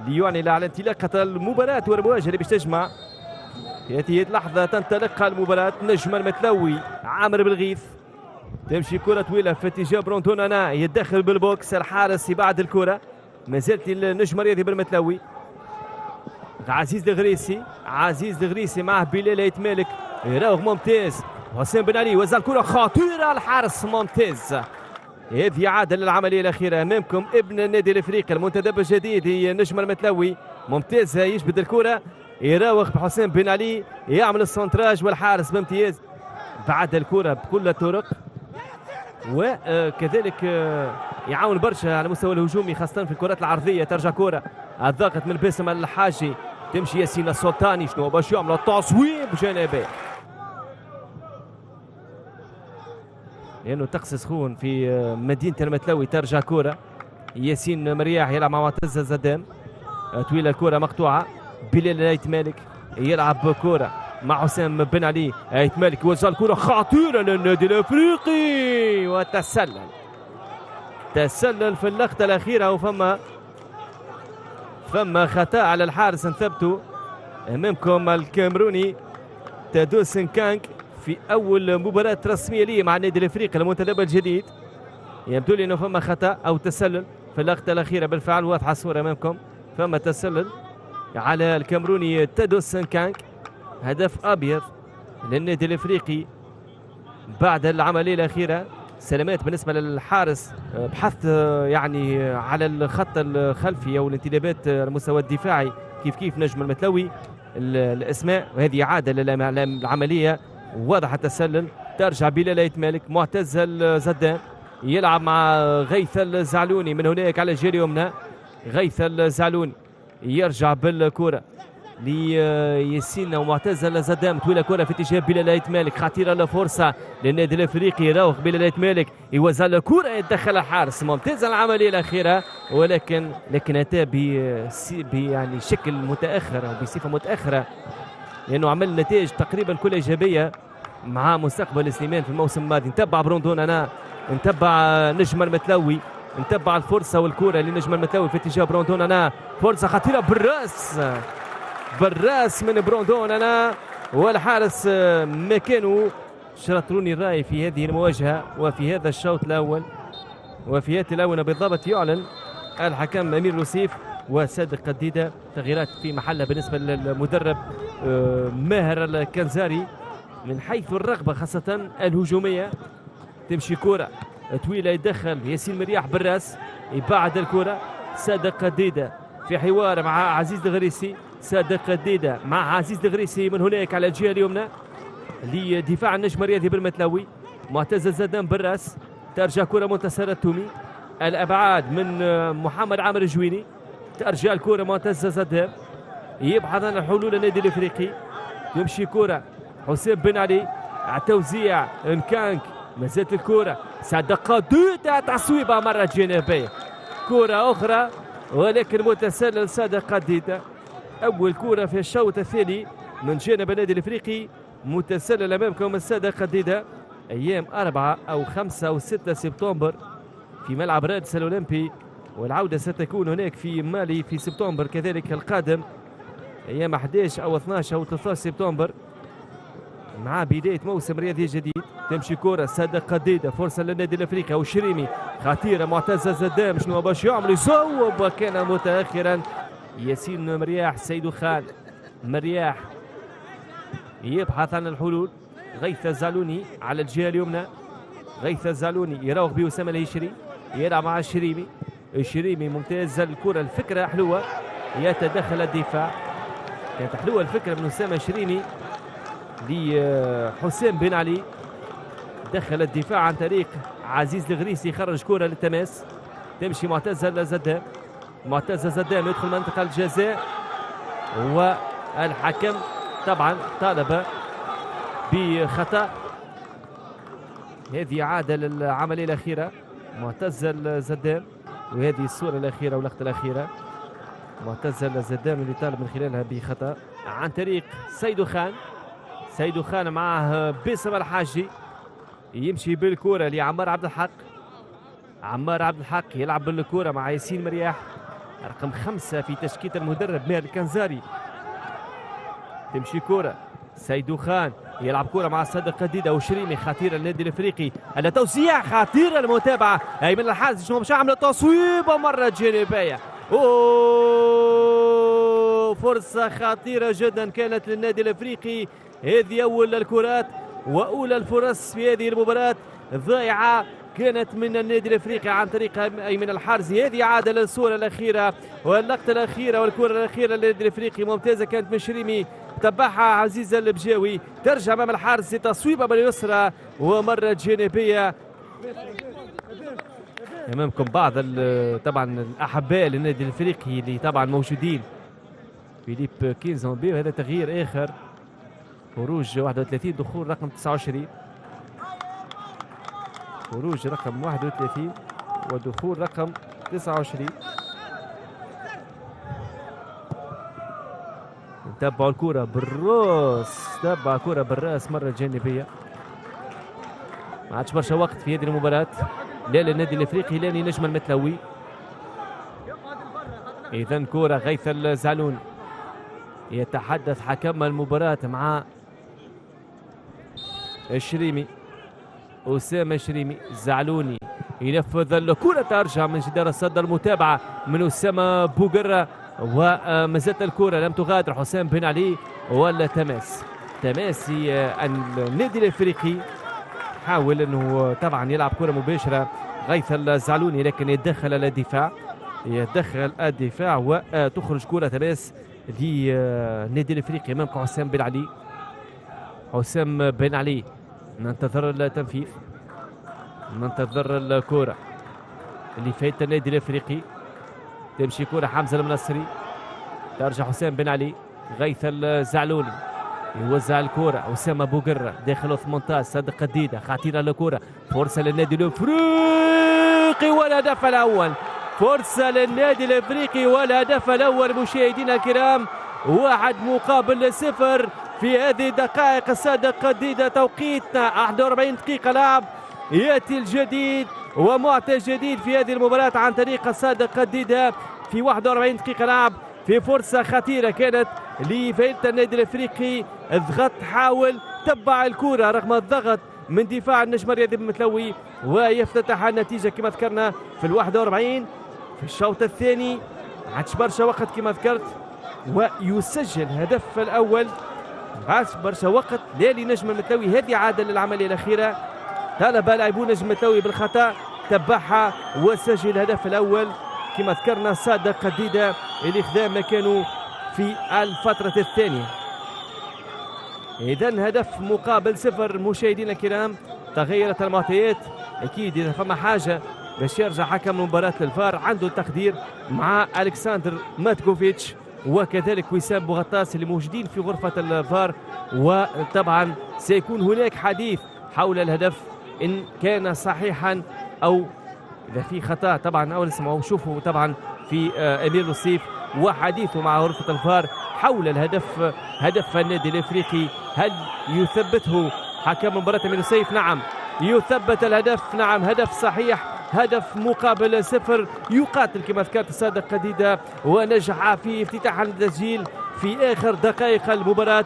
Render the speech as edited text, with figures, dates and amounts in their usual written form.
ليعني على انطلاقة المباراة والمواجهة اللي باش تجمع. في هذه اللحظة تنطلق المباراة. نجم المتلوي عامر بالغيث، تمشي كرة طويلة في اتجاه برونتون انا يتدخل بالبوكس، الحارس يبعد الكرة. ما زالت النجم الرياضي بالمتلوي. عزيز الغريسي، عزيز الغريسي معه بلال يتمالك، يراوغ ممتاز. حسين بن علي وزع الكرة خطيرة، الحارس ممتاز. هذه عادة للعملية الأخيرة أمامكم ابن النادي الأفريقي المنتدب الجديد نجم المتلوي، ممتاز يجبد الكرة، يراوغ بحسين بن علي، يعمل السنتراج والحارس بامتياز بعد الكرة بكل الطرق. وكذلك يعاون برشا على المستوى الهجومي خاصة في الكرات العرضية. ترجع كرة الضغط من باسم الحاجي، تمشي ياسين السلطاني شنو باش يعمل تصويب جانبي لأنه طقس سخون في مدينة المتلوي. ترجع كرة ياسين مرياح يلعب مع معتز زدان، طويلة الكرة مقطوعة. بلال ايت مالك يلعب كرة مع حسام بن علي، ايت مالك يوزع الكرة خطيرة للنادي الافريقي وتسلل. تسلل في اللقطة الأخيرة وفما خطأ على الحارس انثبتوا أمامكم الكاميروني تادو سنكانك في أول مباراة رسمية لي مع النادي الافريقي المنتدب الجديد. يبدو لي انه فما خطأ او تسلل في اللقطة الأخيرة، بالفعل واضحة الصورة أمامكم. فما تسلل على الكاميروني تادو سنكانك، هدف أبيض للنادي الافريقي بعد العملية الأخيرة. سلامات بالنسبة للحارس، بحث يعني على الخط الخلفي أو الانتدابات المستوى الدفاعي كيف نجم المتلوي الأسماء، وهذه عادة للعملية. واضح التسلل. ترجع بلال يتمالك، معتز الزدان يلعب مع غيث الزعلوني من هناك على الجهة اليمنى. غيث الزعلوني يرجع بالكرة لياسين ومعتز الزدان، طويلة كرة في اتجاه بلال يتمالك، خطيرة لفرصة للنادي الافريقي. يراوغ بلال يتمالك، يوزع الكرة، يتدخل الحارس. ممتازة العملية الأخيرة، ولكن أتى يعني شكل متأخر أو بصفة متأخرة، لأنه عمل نتائج تقريبا كلها إيجابية مع مستقبل سليمان في الموسم الماضي. نتبع برونتون انا، نتبع نجم المتلوي، نتبع الفرصة والكرة لنجم المتلوي في اتجاه برونتون انا، فرصة خطيرة بالراس من برونتون انا، والحارس مكانه. شرطروني الرأي في هذه المواجهة وفي هذا الشوط الأول وفي هذه الآونة بالضبط يعلن الحكم أمير لوسيف وصادق قديدة. تغييرات في محلها بالنسبة للمدرب ماهر الكنزاري من حيث الرغبة خاصة الهجومية. تمشي كرة طويلة، يدخل ياسين مرياح بالراس، يبعد الكرة. صادق قديدة في حوار مع عزيز الغريسي، صادق قديدة مع عزيز الغريسي من هناك على الجهة اليمنى لدفاع النجم الرياضي بالمتلوي. معتز الزدان بالراس، ترجع كرة منتصر التومي، الأبعاد من محمد عامر الجويني. ترجع الكرة معتز الزدان يبحث عن الحلول النادي الافريقي. يمشي كرة حسين بن علي، التوزيع نكانك، ما زالت الكرة صادق قديدة، تصويبة مرة جانبية، كرة أخرى ولكن متسلل صادق قديدة. أول كرة في الشوط الثاني من جانب النادي الافريقي، متسلل أمامكم الصادق قديدة. أيام 4 أو 5 أو 6 سبتمبر في ملعب رادس الأولمبي، والعودة ستكون هناك في مالي في سبتمبر كذلك القادم، أيام 11 أو 12 أو 13 سبتمبر مع بداية موسم رياضي جديد. تمشي كرة صادق قديدة، فرصة للنادي الافريقي او شريمي، خطيرة. معتز الزدان شنو باش يعمل، يصوب وكان متاخرا. ياسين مرياح، سيدو خان مرياح يبحث عن الحلول. غيث الزعلوني على الجهة اليمنى، غيث الزعلوني يراوغ بأسامة الهشري، يلعب مع الشريمي ممتاز الكرة، الفكرة حلوة، يتدخل الدفاع. كانت حلوة الفكرة من أسامة الشريمي لحسين بن علي، دخل الدفاع عن طريق عزيز الغريسي، خرج كرة للتماس. تمشي معتز الزدان، معتز الزدان يدخل منطقة الجزاء، والحكم طبعا طالب بخطأ. هذه عادة للعملية الأخيرة. معتز الزدان، وهذه الصورة الأخيرة واللقطة الأخيرة، معتز الزدان اللي طالب من خلالها بخطأ عن طريق سيدو خان معه باسم الحاجي. يمشي بالكرة لعمار عبد الحق، عمار عبد الحق يلعب بالكرة مع ياسين مرياح. رقم 5 في تشكيلة المدرب ماهر الكنزاري. تمشي كرة سيدو خان يلعب كرة مع صادق قديدة وشريمي خطيرة للنادي الافريقي، التوزيع خطيرة المتابعة ايمن الحارس شنو باش عمل تصويبة مرة جانبية. فرصة خطيرة جدا كانت للنادي الافريقي، هذه اول الكرات واولى الفرص في هذه المباراة ضائعة كانت من النادي الافريقي عن طريق ايمن الحارزي. هذه عادة للصورة الاخيرة واللقطة الاخيرة والكرة الاخيرة للنادي الافريقي ممتازة كانت من شريمي، تبعها عزيزة البجاوي ترجع امام الحارس تصويبة باليسرى ومرة جانبية. امامكم بعض طبعا الاحباء للنادي الافريقي اللي طبعا موجودين. فيليب كينزومبي وهذا تغيير اخر، خروج 31 دخول رقم 29، خروج رقم 31 ودخول رقم 29. تبعوا الكرة بالراس، تبع كرة بالراس مرة جانبية. ما عادش برشا وقت في هذه المباراة لا للنادي الافريقي لا لنجم المتلوي. اذا كرة غيث الزعلوني، يتحدث حكم المباراة مع الشريمي أسامة شريمي. زعلوني ينفذ الكرة ترجع من جدار الصد، المتابعة من أسامة بوغرة ومازالت الكرة لم تغادر حسام بن علي ولا تماسي النادي الافريقي حاول انه طبعا يلعب كرة مباشرة غيث الزعلوني لكن يتدخل الدفاع وتخرج كرة تماس للنادي الافريقي امامكم حسام بن علي. ننتظر التنفيذ، ننتظر الكرة اللي فايت النادي الافريقي. تمشي كرة حمزة المنصري، ترجع حسام بن علي، غيث الزعلوني يوزع الكرة أسامة بوغرة داخل 18 صادق قديدة خطيرة الكرة، فرصة للنادي الافريقي والهدف الأول، فرصة للنادي الافريقي والهدف الأول مشاهدينا الكرام، 1-0 في هذه الدقائق. صادق قديدة توقيتنا 41 دقيقة لعب، يأتي الجديد ومعطى جديد في هذه المباراة عن طريق صادق قديدة في 41 دقيقة لعب في فرصة خطيرة كانت لفريق النادي الافريقي. اضغط حاول تبع الكرة رغم الضغط من دفاع النجم الرياضي المتلوي ويفتتح النتيجة كما ذكرنا في 41 في الشوط الثاني. عادش برشا وقت كما ذكرت ويسجل هدف الأول، عادش برشا وقت لا لنجم المتلوي. هذه عادة للعملية الأخيرة، طالب لاعبون نجم المتلوي بالخطأ تبعها وسجل الهدف الأول كما ذكرنا صادق قديدة اللي خذا مكانه في الفترة الثانية. إذن هدف مقابل 0 مشاهدينا الكرام. تغيرت المعطيات أكيد، إذا فما حاجة باش يرجع حكم مباراة للفار عنده التقدير مع ألكسندر ماتكوفيتش وكذلك وسام بوغطاس اللي موجودين في غرفة الفار، وطبعا سيكون هناك حديث حول الهدف إن كان صحيحا أو إذا في خطأ طبعا، أو نسمعوا شوفوا طبعا في أمير لطيف وحديثه مع غرفة الفار حول الهدف، هدف النادي الافريقي هل يثبته حكم مباراة أمير لطيف؟ نعم يثبت الهدف، نعم هدف صحيح، هدف مقابل 0. يقاتل كما ذكرت صادق قديدة ونجح في افتتاح التسجيل في آخر دقائق المباراة.